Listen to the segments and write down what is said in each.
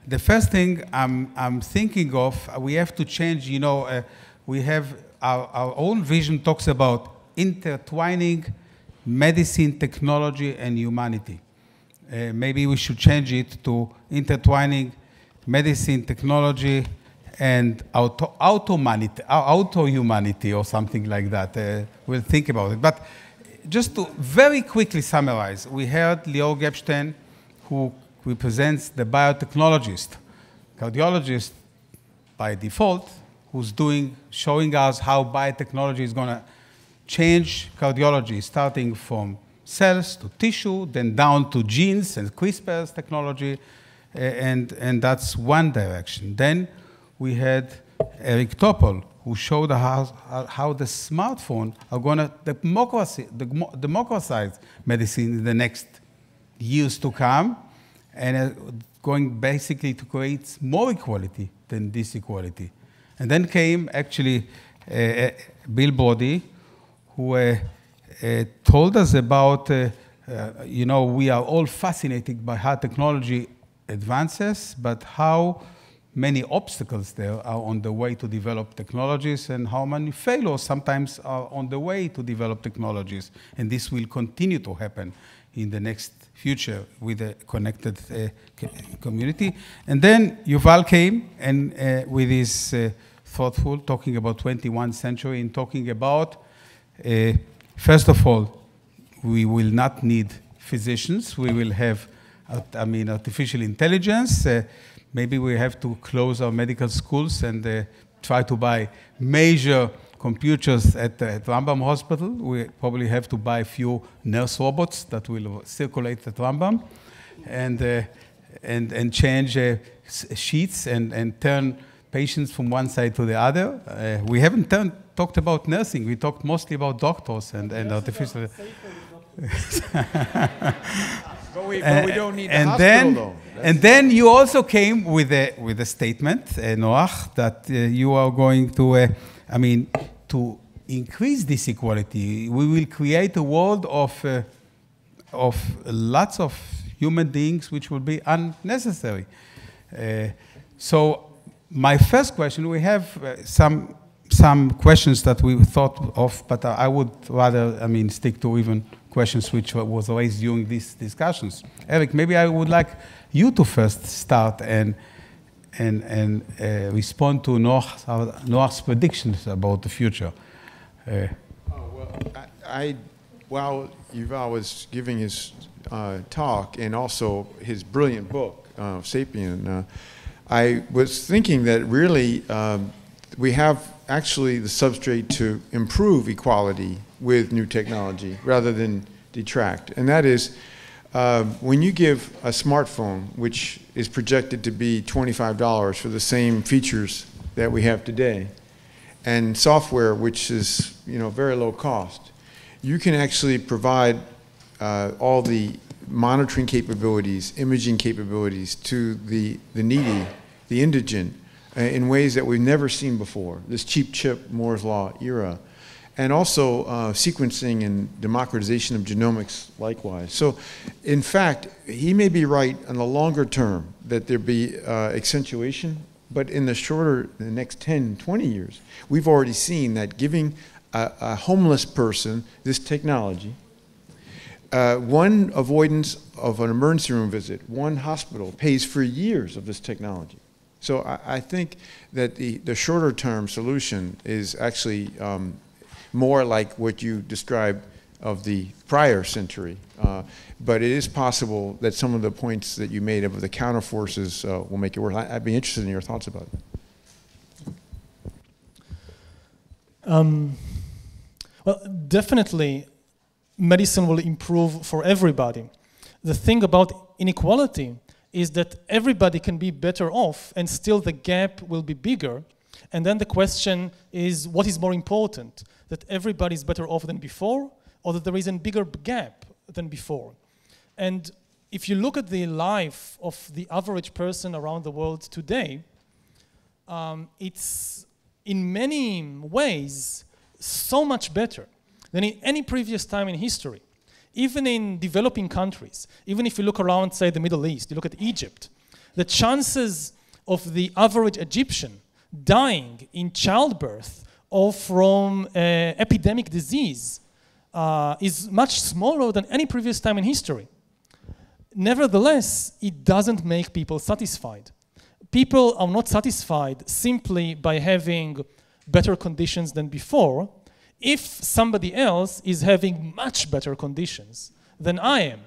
the first thing I'm thinking of, we have to change, we have our own vision talks about intertwining medicine, technology, and humanity. Maybe we should change it to intertwining medicine, technology, and auto-humanity or something like that. We'll think about it. But just to very quickly summarize, we heard Lior Gepstein, who represents the biotechnologist, cardiologist by default, who's showing us how biotechnology is going to change cardiology, starting from cells to tissue, then down to genes and CRISPR's technology, and that's one direction. Then we had Eric Topol, who showed how the smartphone are going to democratize medicine in the next years to come, and going basically to create more equality than disequality. And then came actually Bill Brody, who told us about, we are all fascinated by how technology advances, but how many obstacles there are on the way to develop technologies, and how many failures sometimes are on the way to develop technologies. And this will continue to happen in the next future with a connected community. And then Yuval came and with his thoughtful, talking about 21st century, and talking about, first of all, we will not need physicians. We will have, artificial intelligence. Maybe we have to close our medical schools and try to buy major computers at Rambam Hospital. We probably have to buy a few nurse robots that will circulate at Rambam, and change sheets and turn patients from one side to the other. We haven't talked about nursing. We talked mostly about doctors and artificial. But we don't need the hospital, though. And then you also came with a statement, Noach, that you are going to, to increase this equality. We will create a world of lots of human beings which will be unnecessary. So my first question, we have some questions that we thought of, but I would rather, stick to even questions which was raised during these discussions. Eric, maybe I would like you to first start and respond to Noach's predictions about the future. While Yuval was giving his talk and also his brilliant book, Sapien, I was thinking that really we have actually the substrate to improve equality with new technology rather than detract. And that is, when you give a smartphone, which is projected to be $25 for the same features that we have today, and software, which is very low cost, you can actually provide all the monitoring capabilities, imaging capabilities to the needy, the indigent, in ways that we've never seen before, this cheap chip Moore's Law era. And also sequencing and democratization of genomics likewise. So in fact, he may be right in the longer term that there be accentuation, but in the next 10, 20 years, we've already seen that giving a homeless person this technology, one avoidance of an emergency room visit, one hospital pays for years of this technology. So I think that the shorter term solution is actually more like what you described of the prior century. But it is possible that some of the points that you made of the counter forces will make it worse. I'd be interested in your thoughts about it. Well, definitely medicine will improve for everybody. The thing about inequality is that everybody can be better off and still the gap will be bigger. And then the question is, what is more important? That everybody is better off than before, or that there is a bigger gap than before? And if you look at the life of the average person around the world today, it's in many ways so much better than in any previous time in history. Even in developing countries, even if you look around, say, the Middle East, you look at Egypt, the chances of the average Egyptian dying in childbirth or from epidemic disease is much smaller than any previous time in history. Nevertheless, it doesn't make people satisfied. People are not satisfied simply by having better conditions than before if somebody else is having much better conditions than I am.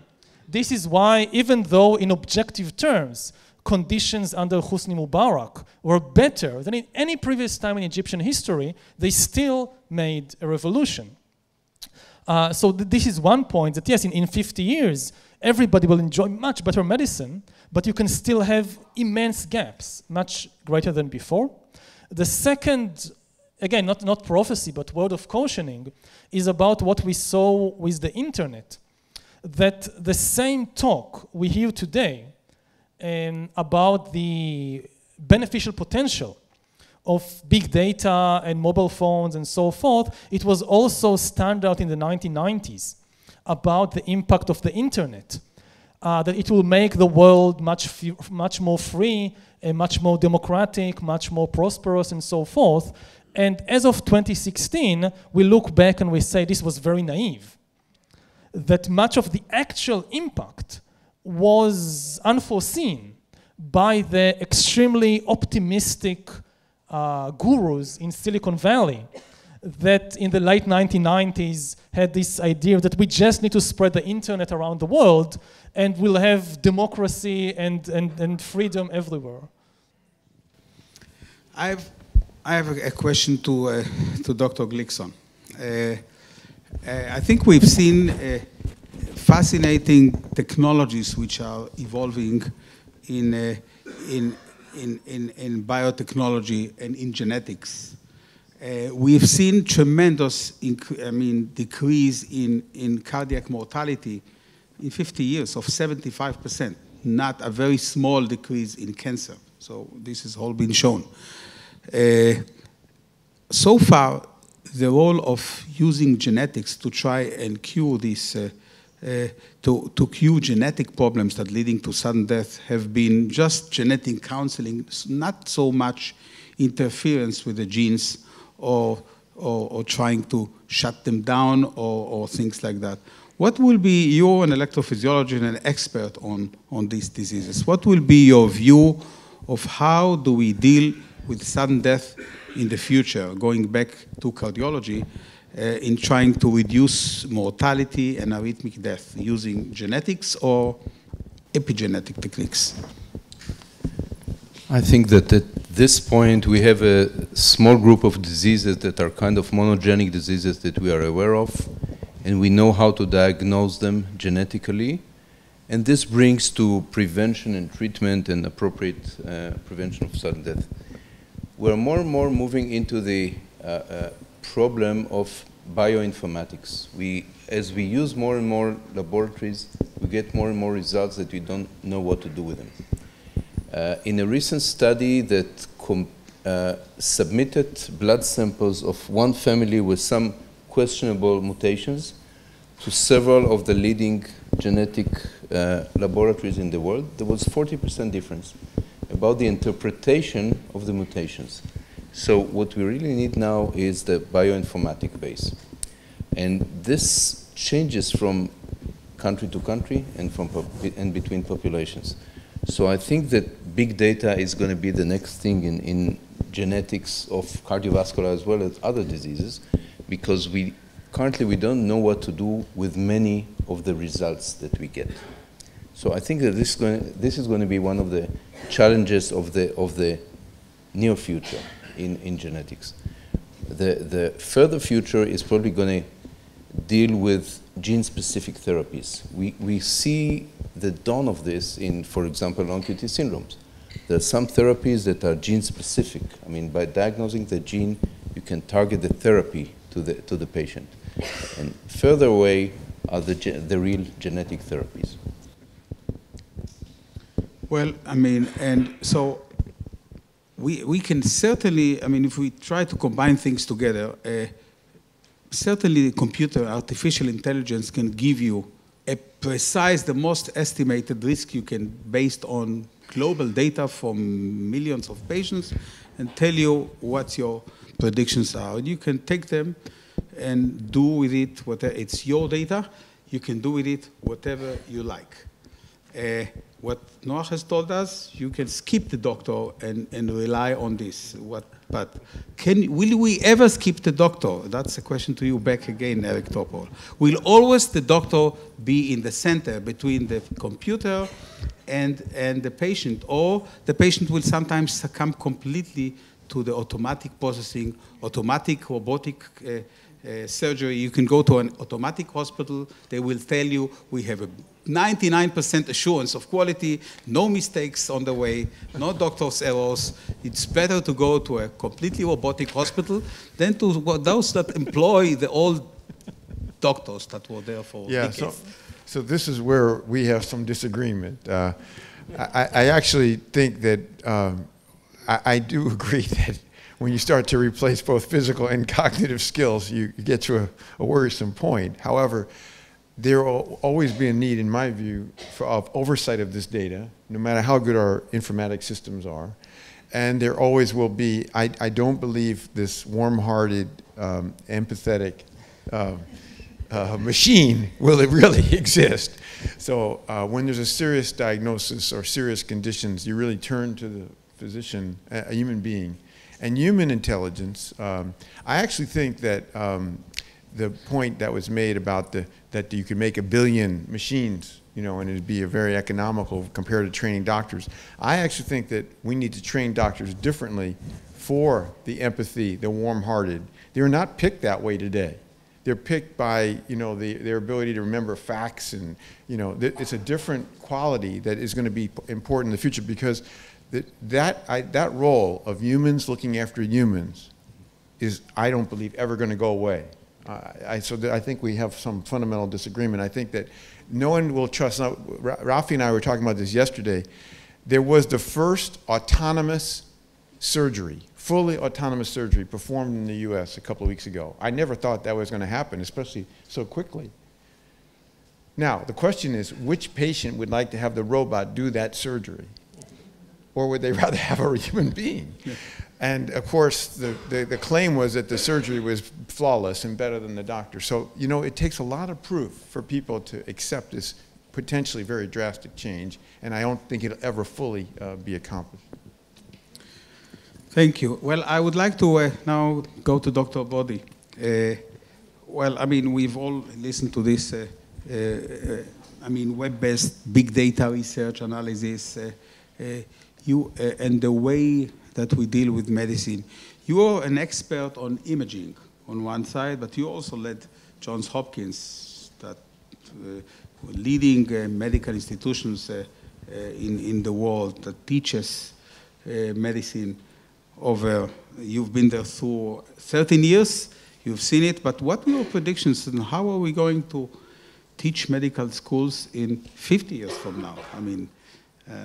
This is why, even though in objective terms, conditions under Hosni Mubarak were better than in any previous time in Egyptian history, they still made a revolution. So this is one point, that yes, in 50 years, everybody will enjoy much better medicine, but you can still have immense gaps, much greater than before. The second, again, not prophecy, but word of cautioning, is about what we saw with the internet. That the same talk we hear today about the beneficial potential of big data and mobile phones and so forth, it was also standard in the 1990s about the impact of the internet, that it will make the world much more free and much more democratic, much more prosperous and so forth. And as of 2016, we look back and we say this was very naive, that much of the actual impact was unforeseen by the extremely optimistic gurus in Silicon Valley that in the late 1990s had this idea that we just need to spread the internet around the world and we'll have democracy and freedom everywhere. I have a question to Dr. Glickson. I think we've seen fascinating technologies which are evolving in biotechnology and in genetics. We've seen tremendous decrease in cardiac mortality in 50 years of 75%, not a very small decrease in cancer. So this has all been shown. So far, the role of using genetics to try and cure this, to cure genetic problems that leading to sudden death have been just genetic counseling, not so much interference with the genes or trying to shut them down or things like that. What will be, you're an electrophysiologist and an expert on these diseases. What will be your view of how do we deal with sudden death in the future, going back to cardiology, in trying to reduce mortality and arrhythmic death using genetics or epigenetic techniques? I think that at this point we have a small group of diseases that are kind of monogenic diseases that we are aware of, and we know how to diagnose them genetically. And this brings to prevention and treatment and appropriate prevention of sudden death. We're more and more moving into the problem of bioinformatics. As we use more and more laboratories, we get more and more results that we don't know what to do with them. In a recent study that submitted blood samples of one family with some questionable mutations to several of the leading genetic laboratories in the world, there was 40% difference about the interpretation of the mutations. So what we really need now is the bioinformatic base. And this changes from country to country and between populations. So I think that big data is going to be the next thing in genetics of cardiovascular as well as other diseases, because currently we don't know what to do with many of the results that we get. So I think that this is going to be one of the challenges of the near future in genetics. The further future is probably going to deal with gene-specific therapies. We see the dawn of this in, for example, long QT syndromes. There are some therapies that are gene-specific. I mean, by diagnosing the gene, you can target the therapy to the patient. And further away are the real genetic therapies. Well, I mean, and so we can certainly, I mean, if we try to combine things together, certainly the artificial intelligence can give you a precise, the most estimated risk you can, based on global data from millions of patients and tell you what your predictions are. And you can take them and do with it whatever. It's your data. You can do with it whatever you like. What Noah has told us, you can skip the doctor and rely on this. But will we ever skip the doctor? That's a question to you back again, Eric Topol. Will always the doctor be in the center between the computer and the patient, or the patient will sometimes succumb completely to the automatic processing, automatic robotic surgery? You can go to an automatic hospital. They will tell you we have a 99% assurance of quality, no mistakes on the way, no doctor's errors. It's better to go to a completely robotic hospital than to those that employ the old doctors that were there for decades. So this is where we have some disagreement. I actually think that I do agree that when you start to replace both physical and cognitive skills, you get to a worrisome point. However, there will always be a need, in my view, of oversight of this data, no matter how good our informatic systems are. And there always will be, I don't believe this warm-hearted, empathetic machine will it really exist. So when there's a serious diagnosis or serious conditions, you really turn to the physician, a human being. And human intelligence, I actually think that the point that was made about that you could make 1 billion machines, you know, and it'd be a very economical compared to training doctors. I actually think that we need to train doctors differently for the empathy, the warm-hearted. They're not picked that way today. They're picked by, you know, their ability to remember facts, and, you know, it's a different quality that is going to be important in the future, because that role of humans looking after humans is, I don't believe, ever going to go away. So I think we have some fundamental disagreement. I think that no one will trust. Now, Rafi and I were talking about this yesterday. There was the first autonomous surgery, fully autonomous surgery performed in the US a couple of weeks ago. I never thought that was going to happen, especially so quickly. Now, the question is, which patient would like to have the robot do that surgery? Or would they rather have a human being? Yeah. And of course, the claim was that the surgery was flawless and better than the doctor. So, you know, it takes a lot of proof for people to accept this potentially very drastic change, and I don't think it'll ever fully be accomplished. Thank you. Well, I would like to now go to Dr. Bodi. Well, I mean, we've all listened to this, I mean, web-based big data research analysis, and the way that we deal with medicine. You are an expert on imaging on one side, but you also led Johns Hopkins, that leading medical institutions in the world that teaches medicine over. You've been there through 13 years, you've seen it, but what are your predictions and how are we going to teach medical schools in 50 years from now? I mean,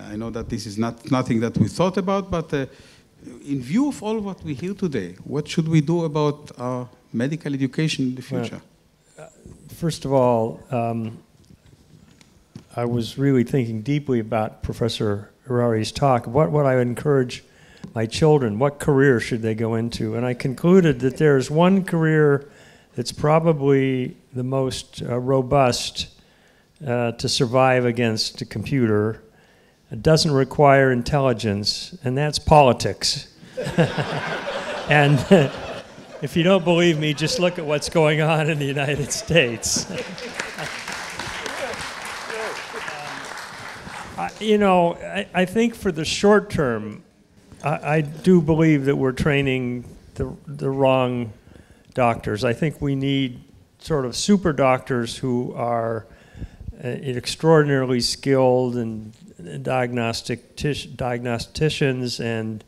I know that this is nothing that we thought about, but in view of all what we hear today, what should we do about our medical education in the future? First of all, I was really thinking deeply about Professor Harari's talk. What would I encourage my children? What career should they go into? And I concluded that there's one career that's probably the most robust to survive against a computer. It doesn't require intelligence, and that's politics. And if you don't believe me, just look at what's going on in the United States. You know, I think for the short term, I do believe that we're training the wrong doctors. I think we need sort of super doctors who are extraordinarily skilled and diagnosticians and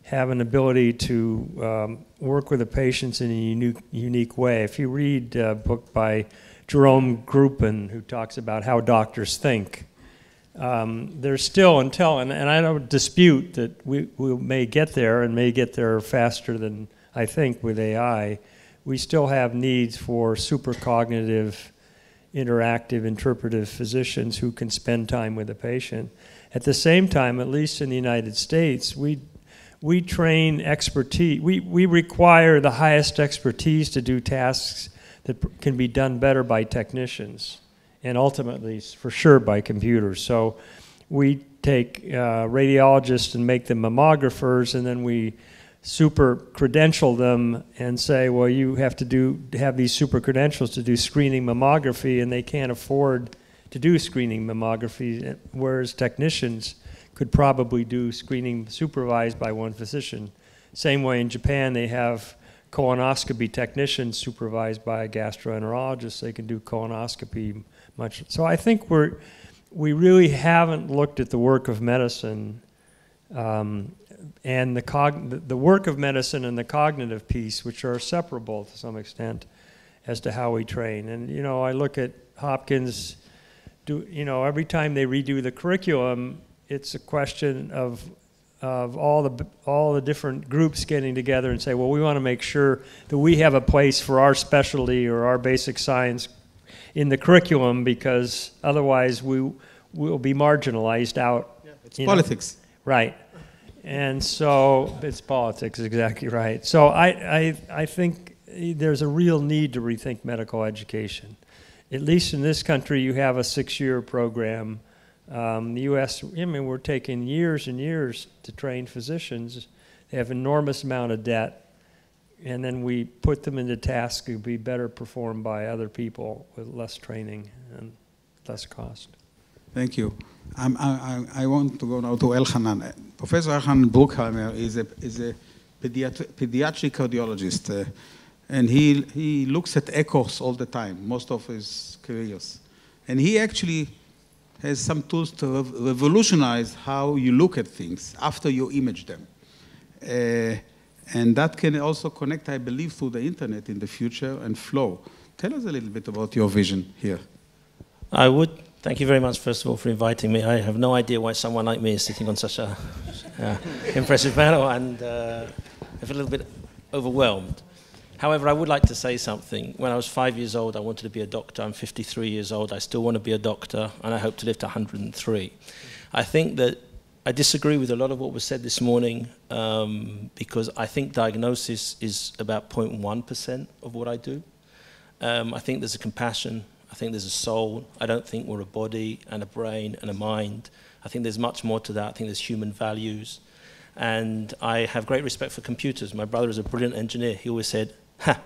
have an ability to work with the patients in a unique way. If you read a book by Jerome Gruppen, who talks about how doctors think, there's still and I don't dispute that we may get there and may get there faster than I think with AI. We still have needs for super cognitive interactive, interpretive physicians who can spend time with the patient. At the same time, at least in the United States, we train expertise. We require the highest expertise to do tasks that can be done better by technicians, and ultimately, for sure, by computers. So we take radiologists and make them mammographers, and then we super credential them and say, well, you have to have these super credentials to do screening mammography, and they can't afford to do screening mammography, whereas technicians could probably do screening supervised by one physician. Same way in Japan, they have colonoscopy technicians supervised by a gastroenterologist. They can do colonoscopy much. So I think we really haven't looked at the work of medicine and the work of medicine and the cognitive piece, which are separable to some extent, as to how we train. And you know, I look at Hopkins. Every time they redo the curriculum, it's a question of all the different groups getting together and say, well, we want to make sure that we have a place for our specialty or our basic science in the curriculum, because otherwise we will be marginalized out. Yeah, it's politics. Right. And so it's politics, exactly right. So I think there's a real need to rethink medical education. At least in this country, you have a 6-year program. The U.S., I mean, we're taking years and years to train physicians. They have enormous amount of debt, and then we put them into tasks to be better performed by other people with less training and less cost. Thank you. I want to go now to Elchanan. Professor Elchanan Bruckheimer is a pediatric cardiologist, and he looks at echoes all the time, most of his careers. And he actually has some tools to revolutionize how you look at things after you image them. And that can also connect, I believe, through the internet in the future and flow. Tell us a little bit about your vision here. I would. Thank you very much, first of all, for inviting me. I have no idea why someone like me is sitting on such a impressive panel, and I feel a little bit overwhelmed. However, I would like to say something. When I was 5 years old, I wanted to be a doctor. I'm 53 years old. I still want to be a doctor, and I hope to live to 103. I think that I disagree with a lot of what was said this morning, because I think diagnosis is about 0.1% of what I do. I think there's a compassion. I think there's a soul. I don't think we're a body and a brain and a mind. I think there's much more to that. I think there's human values. And I have great respect for computers. My brother is a brilliant engineer. He always said,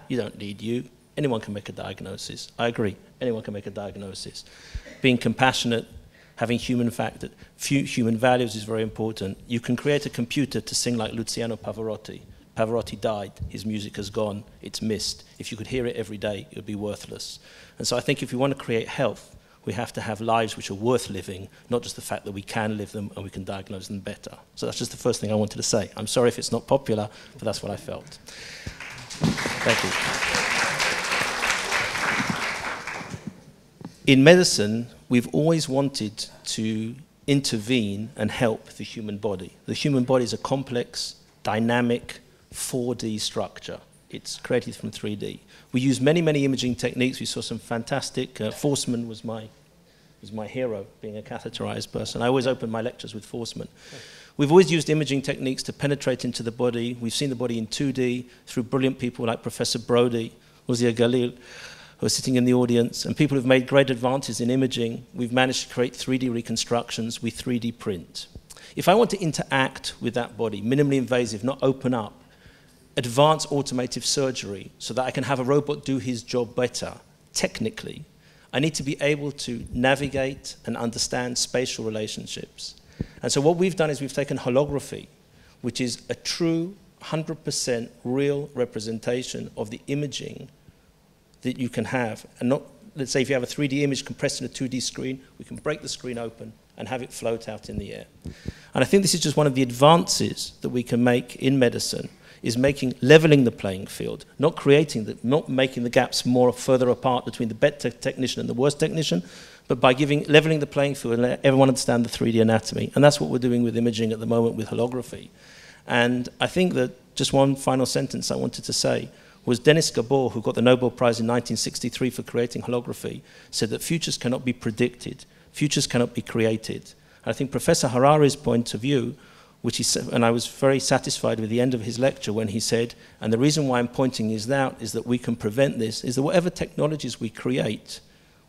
you don't need you. Anyone can make a diagnosis. I agree. Anyone can make a diagnosis. Being compassionate, having human values is very important. You can create a computer to sing like Luciano Pavarotti. Pavarotti died, his music has gone, it's missed. If you could hear it every day, it would be worthless. And so I think if we want to create health, we have to have lives which are worth living, not just the fact that we can live them and we can diagnose them better. So that's just the first thing I wanted to say. I'm sorry if it's not popular, but that's what I felt. Thank you. In medicine, we've always wanted to intervene and help the human body. The human body is a complex, dynamic, 4D structure. It's created from 3D. We use many, many imaging techniques. We saw some fantastic, Forsman was my hero, being a catheterized person. I always open my lectures with Forsman. We've always used imaging techniques to penetrate into the body. We've seen the body in 2D through brilliant people like Professor Brody, Uzia Galil, who are sitting in the audience, and people who've made great advances in imaging. We've managed to create 3D reconstructions with 3D print. If I want to interact with that body, minimally invasive, not open up, advanced automative surgery so that I can have a robot do his job better, technically, I need to be able to navigate and understand spatial relationships. And so what we've done is we've taken holography, which is a true 100% real representation of the imaging that you can have. And not, let's say if you have a 3D image compressed in a 2D screen, we can break the screen open and have it float out in the air. And I think this is just one of the advances that we can make in medicine, is leveling the playing field, not making the gaps more further apart between the better technician and the worst technician, but by leveling the playing field and let everyone understand the 3D anatomy. And that's what we're doing with imaging at the moment with holography. And I think that just one final sentence I wanted to say. was Denis Gabor, who got the Nobel Prize in 1963 for creating holography, said that futures cannot be predicted, futures cannot be created. And I think Professor Harari's point of view, which he said, and I was very satisfied with the end of his lecture when he said, and the reason why I'm pointing this out is that we can prevent this, is that whatever technologies we create,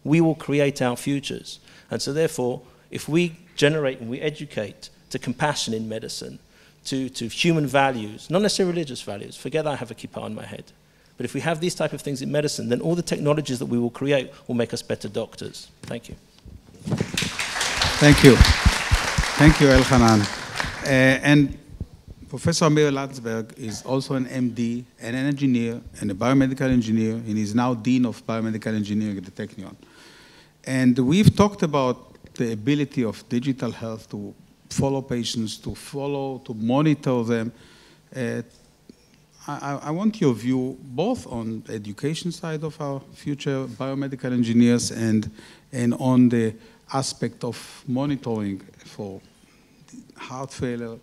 we will create our futures. And so therefore, if we generate and we educate to compassion in medicine, to human values, not necessarily religious values, forget that I have a kippah on my head, but if we have these type of things in medicine, then all the technologies that we will create will make us better doctors. Thank you. Thank you. Thank you, Elchanan. And Professor Amir Landsberg is also an MD and an engineer and a biomedical engineer, and he's now Dean of Biomedical Engineering at the Technion. And we've talked about the ability of digital health to follow patients, to monitor them. I want your view both on the education side of our future biomedical engineers and on the aspect of monitoring for heart failure,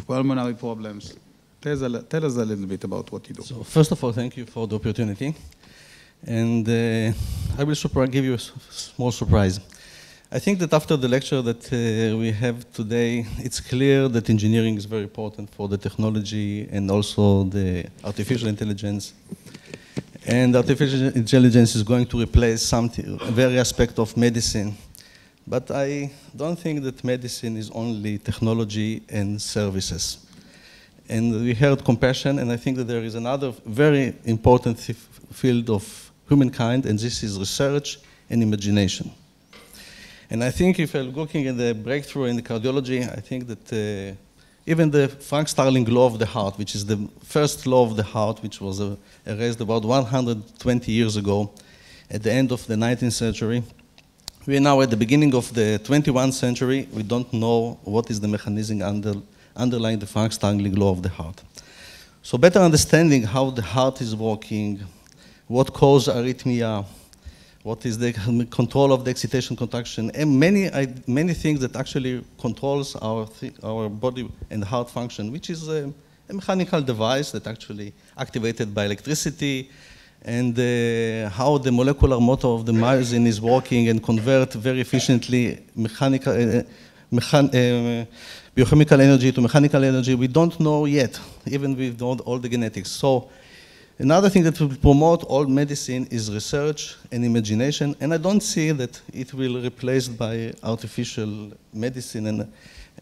pulmonary problems. Tell us a little bit about what you do. So first of all, thank you for the opportunity. And I will give you a small surprise. I think that after the lecture that we have today, it's clear that engineering is very important for the technology and also the artificial intelligence. And artificial intelligence is going to replace something, a very aspect of medicine. But I don't think that medicine is only technology and services. And we heard compassion, and I think that there is another very important field of humankind, and this is research and imagination. And I think if I'm looking at the breakthrough in the cardiology, I think that even the Frank Starling law of the heart, which is the first law of the heart, which was erased about 120 years ago, at the end of the 19th century, we are now at the beginning of the 21st century. We don't know what is the mechanism underlying the Frank Starling law of the heart. So better understanding how the heart is working, what causes arrhythmia, what is the control of the excitation contraction, and many things that actually controls our body and heart function, which is a mechanical device that actually activated by electricity, and how the molecular motor of the myosin is working and convert very efficiently biochemical energy to mechanical energy. We don't know yet, even with all the genetics. So another thing that will promote all medicine is research and imagination, and I don't see that it will be replaced by artificial medicine.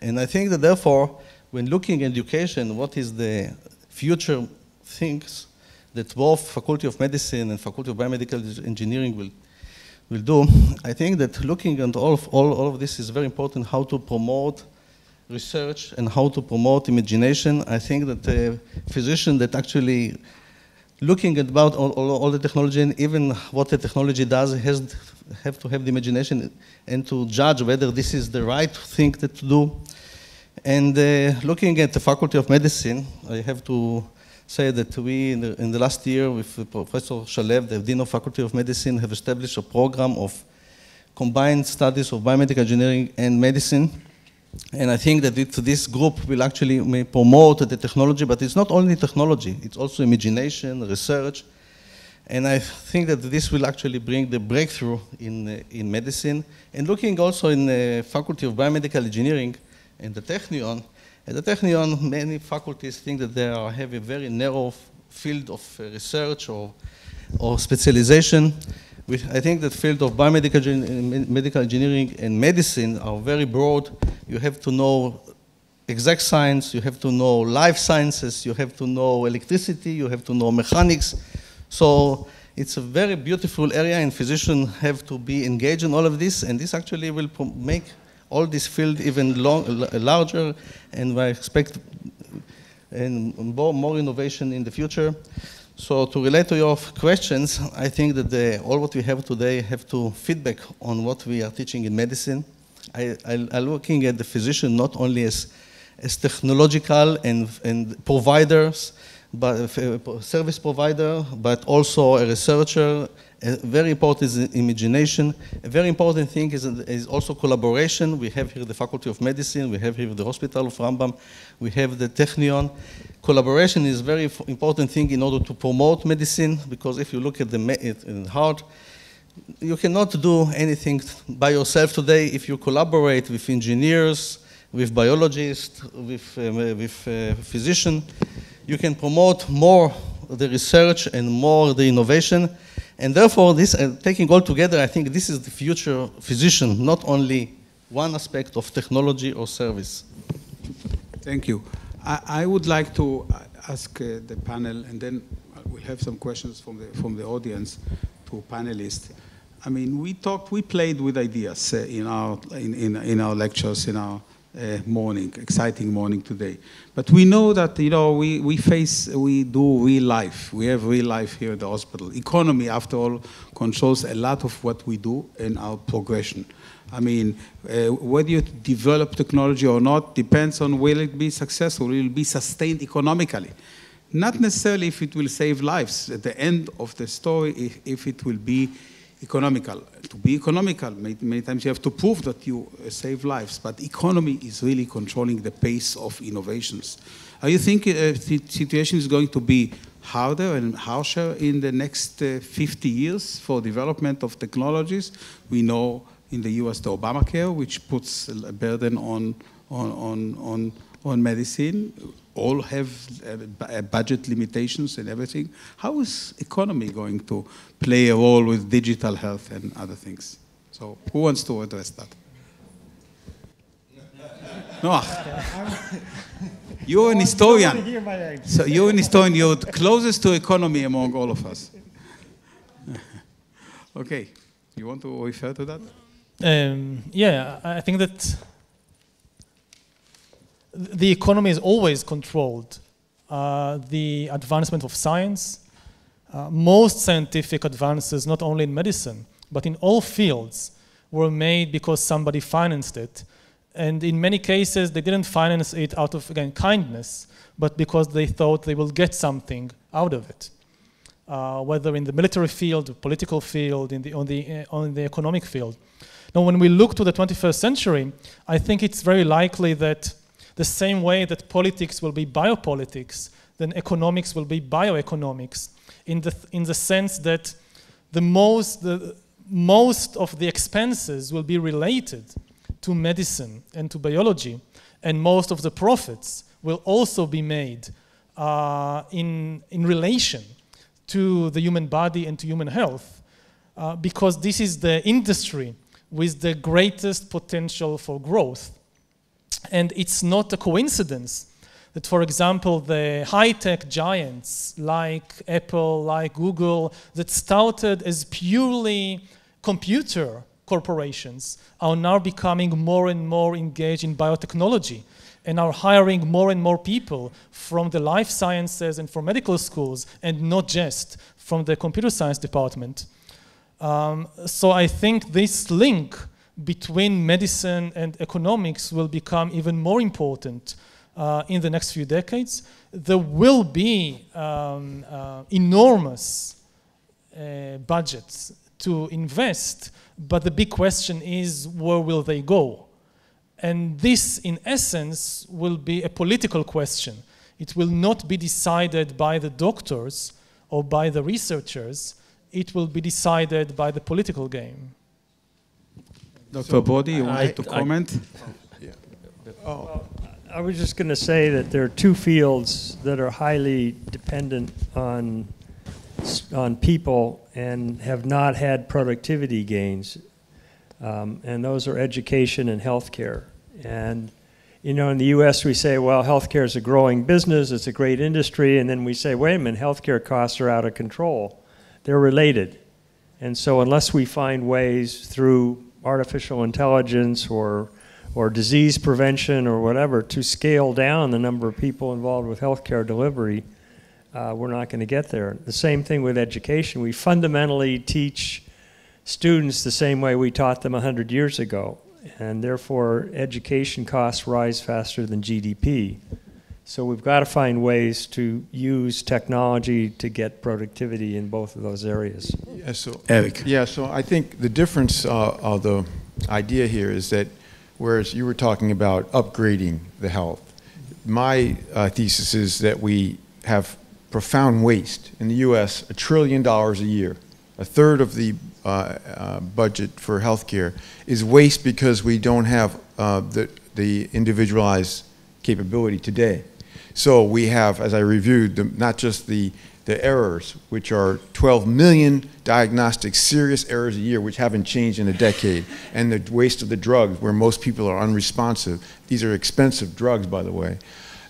And I think that therefore, when looking at education, what is the future things that both Faculty of Medicine and Faculty of Biomedical Engineering will do, I think that looking at all of this is very important, how to promote research and how to promote imagination. I think that a physician that actually looking at about all the technology and even what the technology does have to have the imagination and to judge whether this is the right thing to do. And looking at the Faculty of Medicine, I have to say that we, in the last year with Professor Shalev, the Dean of Faculty of Medicine, have established a program of combined studies of biomedical engineering and medicine. And I think that this group will actually promote the technology, but it's not only technology, it's also imagination, research. And I think that this will actually bring the breakthrough in medicine. And looking also in the Faculty of Biomedical Engineering and the Technion, at the Technion, many faculties think that they have a very narrow field of research or specialization. I think that field of biomedical medical engineering and medicine are very broad. You have to know exact science, you have to know life sciences, you have to know electricity, you have to know mechanics. So it's a very beautiful area, and physicians have to be engaged in all of this, and this actually will make all this field even larger, and I expect more innovation in the future. So to relate to your questions, I think that all what we have today have to feedback on what we are teaching in medicine. I'm looking at the physician not only as technological and providers, but a service provider, but also a researcher. Very important is imagination. A very important thing is also collaboration. We have here the Faculty of Medicine, we have here the Hospital of Rambam, we have the Technion. Collaboration is a very important thing in order to promote medicine, because if you look at the heart, you cannot do anything by yourself today. If you collaborate with engineers, with biologists, with physicians, you can promote more the research and more the innovation. And therefore, this, taking all together, I think this is the future physician, not only one aspect of technology or service. Thank you. I would like to ask the panel, and then we'll have some questions from the audience to panelists. I mean, we played with ideas in our lectures, in our exciting morning today. But we know that, we do real life. We have real life here at the hospital. Economy, after all, controls a lot of what we do in our progression. I mean, whether you develop technology or not depends on will it be successful, will it be sustained economically. Not necessarily if it will save lives. At the end of the story, if it will be economical. To be economical, many times you have to prove that you save lives, but economy is really controlling the pace of innovations. Are you think the situation is going to be harder and harsher in the next 50 years for development of technologies? We know in the US the Obamacare, which puts a burden on medicine. All have budget limitations and everything. How is economy going to play a role with digital health and other things? So who wants to address that? No. You're an historian. So you're an historian. You're closest to economy among all of us. Okay. You want to refer to that? Yeah, I think that the economy is always controlled. The advancement of science, most scientific advances, not only in medicine, but in all fields, were made because somebody financed it. And in many cases, they didn't finance it out of, again, kindness, but because they thought they will get something out of it. Whether in the military field, the political field, on the economic field. Now, when we look to the 21st century, I think it's very likely that the same way that politics will be biopolitics, then economics will be bioeconomics, in the sense that most of the expenses will be related to medicine and to biology, and most of the profits will also be made in relation to the human body and to human health, because this is the industry with the greatest potential for growth. And it's not a coincidence that, for example, the high-tech giants like Apple, like Google, that started as purely computer corporations are now becoming more and more engaged in biotechnology and are hiring more and more people from the life sciences and from medical schools, and not just from the computer science department. So I think this link between medicine and economics will become even more important in the next few decades. There will be enormous budgets to invest, but the big question is, where will they go? And this, in essence, will be a political question. It will not be decided by the doctors or by the researchers. It will be decided by the political game. Dr. Brody, you wanted to comment? I was just going to say that there are two fields that are highly dependent on people and have not had productivity gains, and those are education and healthcare. And in the U.S. we say, well, healthcare is a growing business, it's a great industry, and then we say, wait a minute, healthcare costs are out of control. They're related. And so unless we find ways through artificial intelligence or disease prevention or whatever to scale down the number of people involved with healthcare delivery, we're not going to get there. The same thing with education. We fundamentally teach students the same way we taught them 100 years ago, and therefore education costs rise faster than GDP. So we've got to find ways to use technology to get productivity in both of those areas. Yeah, so, Eric. Yeah, so I think the difference of the idea here is that whereas you were talking about upgrading the health, my thesis is that we have profound waste. In the U.S., $1 trillion a year, a third of the budget for healthcare is waste because we don't have the individualized capability today. So we have, as I reviewed, not just the errors, which are 12 million diagnostic serious errors a year, which haven't changed in a decade, and the waste of the drugs, where most people are unresponsive. These are expensive drugs, by the way.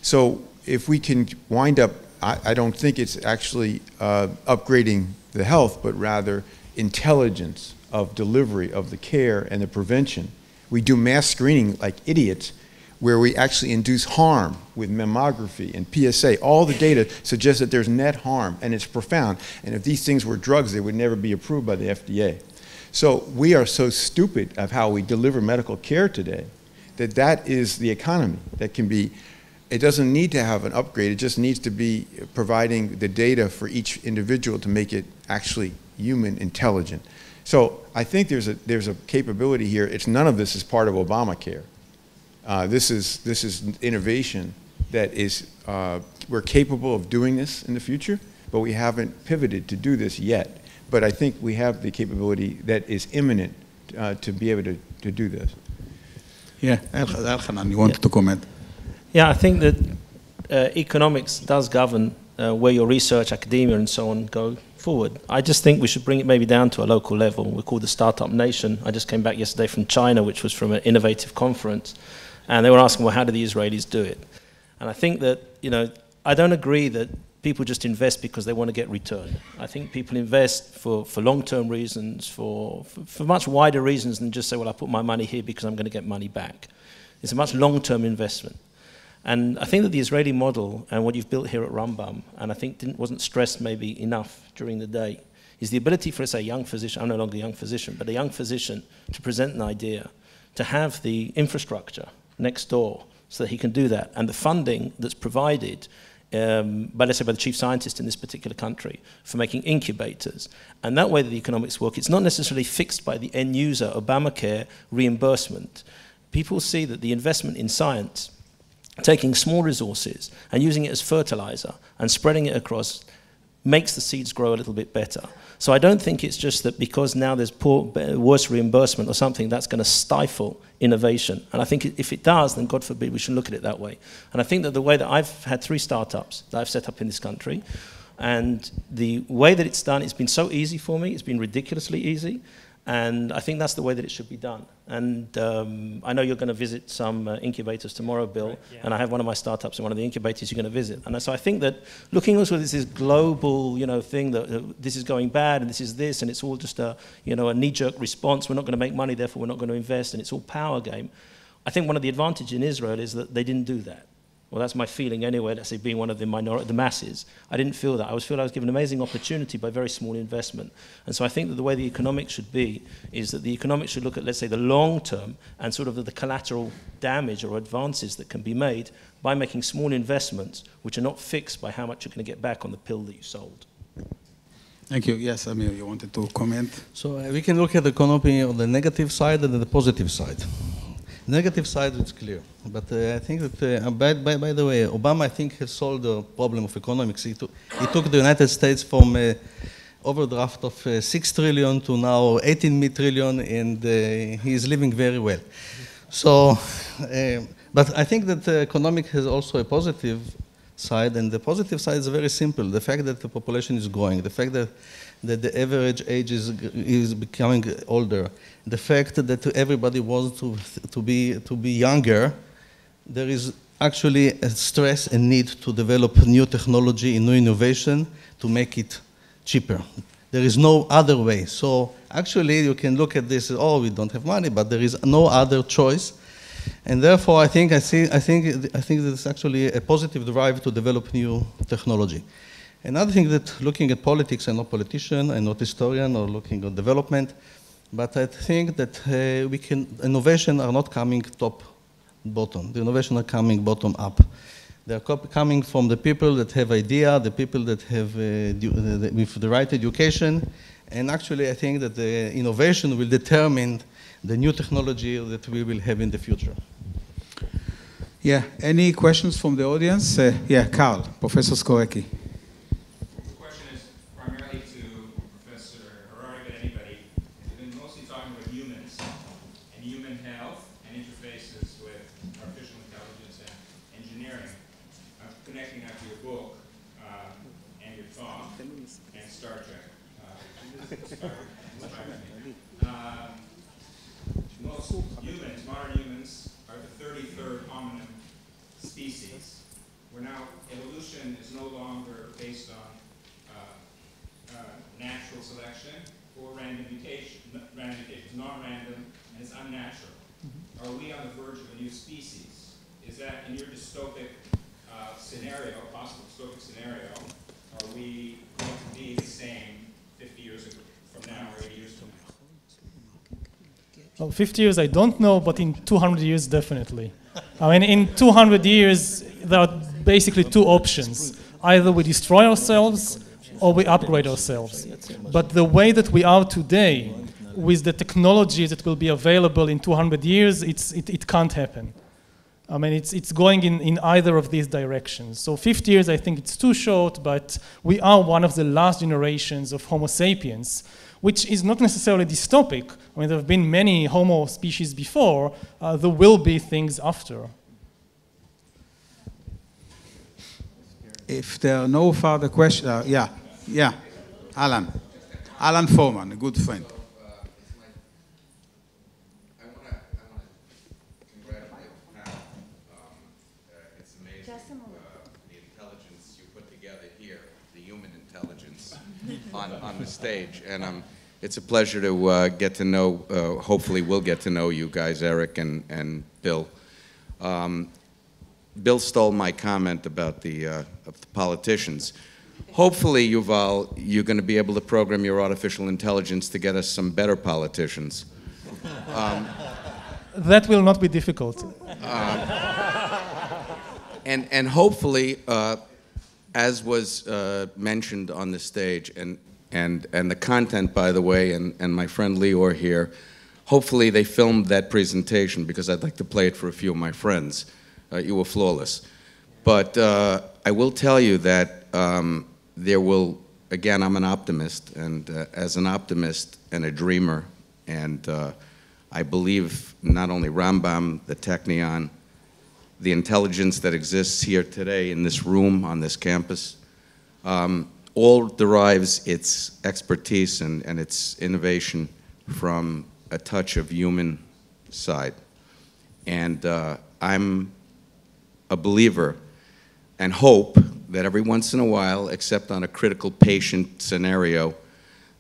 So if we can wind up, I don't think it's actually upgrading the health, but rather intelligence of delivery of the care and the prevention. We do mass screening like idiots, where we actually induce harm with mammography and PSA. All the data suggests that there's net harm, and it's profound. And if these things were drugs, they would never be approved by the FDA. So we are so stupid of how we deliver medical care today that that is the economy that can be. It doesn't need to have an upgrade. It just needs to be providing the data for each individual to make it actually human intelligent. So I think there's a capability here. It's none of this is part of Obamacare. This is innovation that is, we're capable of doing this in the future, but we haven't pivoted to do this yet. But I think we have the capability that is imminent to be able to do this. Yeah, Elchanan, you wanted to comment? Yeah, I think that economics does govern where your research, academia, and so on go forward. I just think we should bring it maybe down to a local level. We're called the Startup Nation. I just came back yesterday from China, which was from an innovative conference. And they were asking, well, how do the Israelis do it? And I think that, you know, I don't agree that people just invest because they want to get return. I think people invest for long-term reasons, for much wider reasons than just say, well, I put my money here because I'm going to get money back. It's a much long-term investment. And I think that the Israeli model and what you've built here at Rambam, and I think wasn't stressed maybe enough during the day, is the ability for, say, a young physician, I'm no longer a young physician, but a young physician to present an idea, to have the infrastructure next door so that he can do that. And the funding that's provided by, let's say, by the chief scientist in this particular country for making incubators. And that way that the economics work, it's not necessarily fixed by the end user, Obamacare reimbursement. People see that the investment in science, taking small resources and using it as fertilizer and spreading it across, makes the seeds grow a little bit better. So I don't think it's just that because now there's worse reimbursement or something that's going to stifle innovation. And I think if it does, then God forbid we should look at it that way. And I think that the way that I've had 3 startups that I've set up in this country, and the way that it's done, it's been so easy for me, it's been ridiculously easy. And I think that's the way that it should be done. And I know you're going to visit some incubators tomorrow, Bill, right, yeah. And I have one of my startups in one of the incubators you're going to visit. And so I think that looking also at this global, thing that this is going bad and this is this, and it's all just a knee-jerk response. We're not going to make money, therefore we're not going to invest, and it's all power game. I think one of the advantages in Israel is that they didn't do that. Well, that's my feeling anyway, let's say being one of the masses. I didn't feel that. I was given an amazing opportunity by very small investment. And so I think that the way the economics should be is that the economics should look at, let's say, the long term and sort of the collateral damage or advances that can be made by making small investments which are not fixed by how much you're going to get back on the pill that you sold. Thank you. Yes, Amir, you wanted to comment? So we can look at the economy on the negative side and the positive side. Negative side is clear, but I think that, by the way, Obama, I think, has solved the problem of economics. He took the United States from overdraft of 6 trillion to now 18 trillion, and he is living very well. So, but I think that economic has also a positive side, and the positive side is very simple. The fact that the population is growing, the fact that the average age is becoming older, the fact that everybody wants to be younger, there is actually a stress and need to develop new technology and new innovation to make it cheaper. There is no other way. So actually you can look at this, oh, we don't have money, but there is no other choice. And therefore I think there's actually a positive drive to develop new technology. Another thing that looking at politics, I'm not a politician, I'm not a historian, or looking at development, but I think that innovation are not coming top-bottom. The innovation are coming bottom-up. They're coming from the people that have idea, the people that have with the right education. And actually, I think that the innovation will determine the new technology that we will have in the future. Yeah, any questions from the audience? Yeah, Carl, Professor Skorecki. The question is primarily to Professor Harari, but anybody. We've been mostly talking about humans and human health and interfaces with artificial intelligence and engineering. I'm connecting that to your book and your talk and Star Trek. Most humans, modern humans, are the 33rd hominid species, where now evolution is no longer based on natural selection or random mutation. Random mutation is non-random and it's unnatural. Are we on the verge of a new species? Is that in your dystopic scenario, possible dystopic scenario, are we going to be the same 50 years from now or 80 years from now? Well, 50 years I don't know, but in 200 years definitely. I mean, in 200 years there are basically two options. Either we destroy ourselves or we upgrade ourselves. But the way that we are today, with the technology that will be available in 200 years, it can't happen. I mean, it's going in either of these directions. So 50 years, I think it's too short, but we are one of the last generations of Homo sapiens, which is not necessarily dystopic. I mean, there have been many Homo species before. There will be things after. If there are no further questions, yeah, Alan Foreman, a good friend. On the stage, and it's a pleasure to get to know, hopefully we'll get to know you guys, Eric and Bill. Bill stole my comment about the politicians. Hopefully, Yuval, you're going to be able to program your artificial intelligence to get us some better politicians. That will not be difficult. And hopefully, as was mentioned on the stage, and the content, by the way, and my friend Lior here, hopefully they filmed that presentation because I'd like to play it for a few of my friends. You were flawless. But I will tell you that there will, again, I'm an optimist, and as an optimist and a dreamer, and I believe not only Rambam, the Technion, the intelligence that exists here today in this room, on this campus, all derives its expertise and its innovation from a touch of human side. And I'm a believer and hope that every once in a while, except on a critical patient scenario,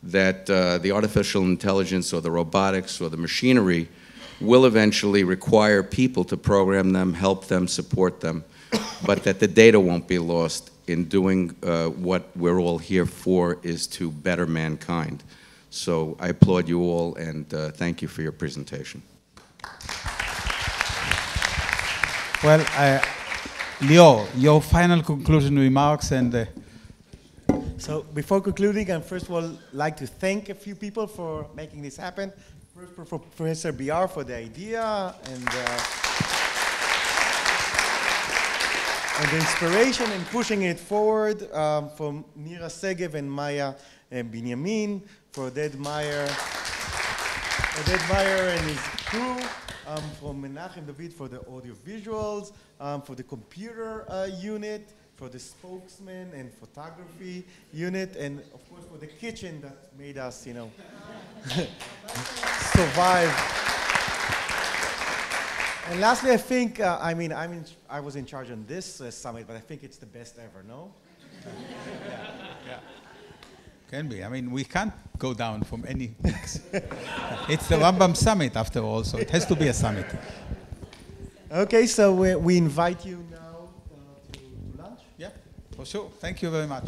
that the artificial intelligence or the robotics or the machinery will eventually require people to program them, help them, support them, but that the data won't be lost in doing what we're all here for, is to better mankind. So I applaud you all, and thank you for your presentation. Well, Lior, your final conclusion remarks and... So before concluding, I first of all like to thank a few people for making this happen. First, for Professor BR for the idea and the inspiration and pushing it forward, from Nira Segev and Maya Binyamin, for Oded Meyer and his crew, from Menachem David for the audio visuals, for the computer unit, for the spokesman and photography unit, and of course for the kitchen that made us, you know, survive. And lastly, I think, I was in charge on this summit, but I think it's the best ever, no? Yeah. Can be. I mean, we can't go down from any peaks. It's the Rambam summit, after all, so it has to be a summit. Okay, so we invite you now to lunch. Yeah, for sure. Thank you very much.